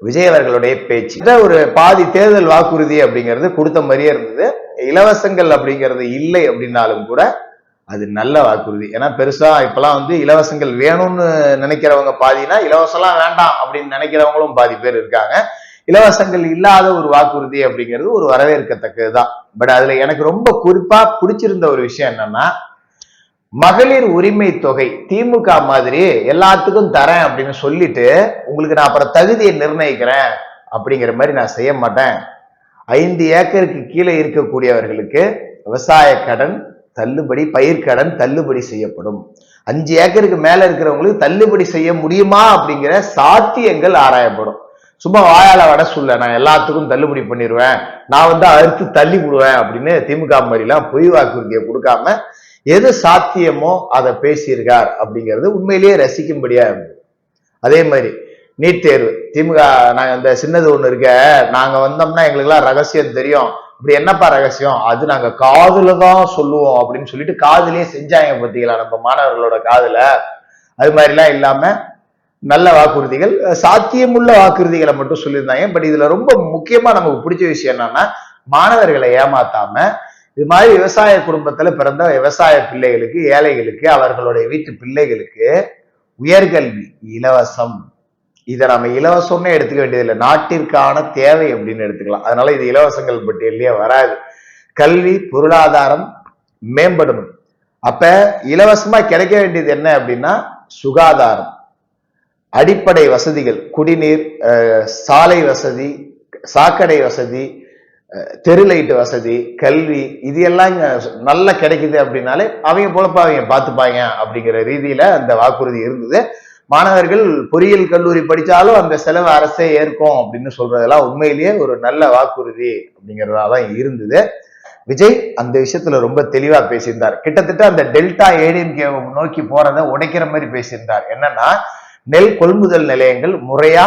விஜய் அவர்களுடைய பேச்சு ஒரு பாதி தேர்தல் வாக்குறுதி அப்படிங்கிறது கொடுத்த மாதிரியே இருந்தது. இலவசங்கள் அப்படிங்கிறது இல்லை அப்படின்னாலும் கூட அது நல்ல வாக்குறுதி. ஏன்னா பெருசா இப்பெல்லாம் இலவசங்கள் வேணும்னு நினைக்கிறவங்க பாதினா, இலவசம்லாம் வேண்டாம் அப்படின்னு நினைக்கிறவங்களும் பாதி பேர் இருக்காங்க. இலவசங்கள் இல்லாத ஒரு வாக்குறுதி அப்படிங்கிறது ஒரு வரவேற்கத்தக்கதுதான். பட் அதுல எனக்கு ரொம்ப குறிப்பா பிடிச்சிருந்த ஒரு விஷயம் என்னன்னா, மகளிர் உரிமை தொகை திமுக மாதிரி எல்லாத்துக்கும் தரேன் அப்படின்னு சொல்லிட்டு, உங்களுக்கு நான் அப்புறம் தகுதியை நிர்ணயிக்கிறேன் அப்படிங்கிற மாதிரி நான் செய்ய மாட்டேன். 5 ஏக்கருக்கு கீழே இருக்கக்கூடியவர்களுக்கு விவசாய கடன் தள்ளுபடி, பயிர்க்கடன் தள்ளுபடி செய்யப்படும். 5 ஏக்கருக்கு மேல இருக்கிறவங்களுக்கு தள்ளுபடி செய்ய முடியுமா அப்படிங்கிற சாத்தியங்கள் ஆராயப்படும். சும்மா வாயால வட சொல்ல நான் எல்லாத்துக்கும் தள்ளுபடி பண்ணிடுவேன், நான் அறுத்து தள்ளி விடுவேன் அப்படின்னு திமுக மாதிரிலாம் பொய் வாக்குறுதியை கொடுக்காம எது சாத்தியமோ அதை பேசியிருக்கார் அப்படிங்கிறது உண்மையிலேயே ரசிக்கும்படியா இருந்தது. அதே மாதிரி நீட் தேர்வு, திமுக நாங்க அந்த சின்னது ஒண்ணு இருக்க, நாங்க வந்தோம்னா எங்களுக்கு எல்லாம் ரகசியம் தெரியும். இப்படி என்னப்பா ரகசியம், அது நாங்க காதுல தான் சொல்லுவோம் அப்படின்னு சொல்லிட்டு காதுலயே செஞ்சாங்க பார்த்தீங்களா நம்ம மாணவர்களோட காதுல. அது மாதிரிலாம் இல்லாம நல்ல வாக்குறுதிகள், சாத்தியமுள்ள வாக்குறுதிகளை மட்டும் சொல்லியிருந்தாங்க. பட் இதுல ரொம்ப முக்கியமா நமக்கு பிடிச்ச விஷயம் என்னன்னா, மாணவர்களை ஏமாத்தாம இது மாதிரி விவசாய குடும்பத்துல பிறந்த விவசாய பிள்ளைகளுக்கு, ஏழைகளுக்கு, அவர்களுடைய வீட்டு பிள்ளைகளுக்கு உயர்கல்வி இலவசம். இதை நம்ம இலவசம்னு எடுத்துக்க வேண்டியதில்லை, நாட்டிற்கான தேவை அப்படின்னு எடுத்துக்கலாம். அதனால இது இலவசங்கள் பட்டியலே வராது. கல்வி பொருளாதாரம் மேம்படணும். அப்ப இலவசமா கிடைக்க வேண்டியது என்ன அப்படின்னா சுகாதாரம், அடிப்படை வசதிகள், குடிநீர், சாலை வசதி, சாக்கடை வசதி, தெரு லைட் வசதி, கல்வி, இது எல்லாம் நல்லா கிடைக்குது அப்படின்னாலே அவங்க பொழப்ப அவங்க பார்த்துப்பாங்க அப்படிங்கிற ரீதியில அந்த வாக்குறுதி இருந்தது. மாணவர்கள் பொறியியல் கல்லூரி படிச்சாலும் அந்த செலவு அரசே ஏற்கும் அப்படின்னு சொல்றதெல்லாம் உண்மையிலேயே ஒரு நல்ல வாக்குறுதி அப்படிங்கிறதாதான் இருந்தது. விஜய் அந்த விஷயத்துல ரொம்ப தெளிவா பேசியிருந்தார். கிட்டத்தட்ட அந்த டெல்டா ஏடிஎம்கே நோக்கி போறதை உடைக்கிற மாதிரி பேசியிருந்தார். என்னன்னா, நெல் கொள்முதல் நிலையங்கள் முறையா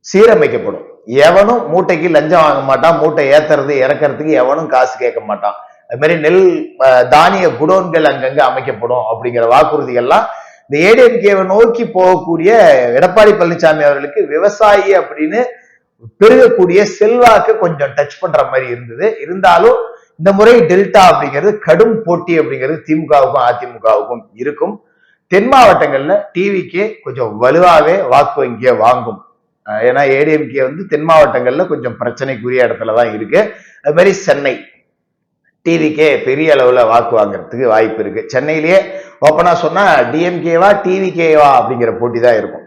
சீரமைக்கப்படும். எவனும் மூட்டைக்கு லஞ்சம் வாங்க மாட்டான், மூட்டை ஏத்துறது இறக்கிறதுக்கு எவனும் காசு கேட்க மாட்டான். அது மாதிரி நெல் தானிய குடோன்கள் அங்கங்க அமைக்கப்படும் அப்படிங்கிற வாக்குறுதிகள்லாம் இந்த ஏடிஎம்கேவை நோக்கி போகக்கூடிய எடப்பாடி பழனிசாமி அவர்களுக்கு விவசாயி அப்படின்னு பெருகக்கூடிய செல்வாக்கு கொஞ்சம் டச் பண்ற மாதிரி இருந்தது. இருந்தாலும் இந்த முறை டெல்டா அப்படிங்கிறது கடும் போட்டி அப்படிங்கிறது திமுகவுக்கும் அதிமுகவுக்கும் இருக்கும். தென் மாவட்டங்கள்ல டிவிக்கே கொஞ்சம் வலுவாவே வாக்கு வங்கிய வாங்கும். ஏன்னா ஏடிஎம்கே தென் மாவட்டங்கள்ல கொஞ்சம் பிரச்சனைக்குரிய இடத்துலதான் இருக்கு. அது மாதிரி சென்னை டிவிக்கே பெரிய அளவுல வாக்கு வாங்குறதுக்கு வாய்ப்பு இருக்கு. சென்னையிலேயே ஓப்பனா சொன்னா டிஎம்கேவா டிவிகேவா அப்படிங்கிற போட்டி தான் இருக்கும்.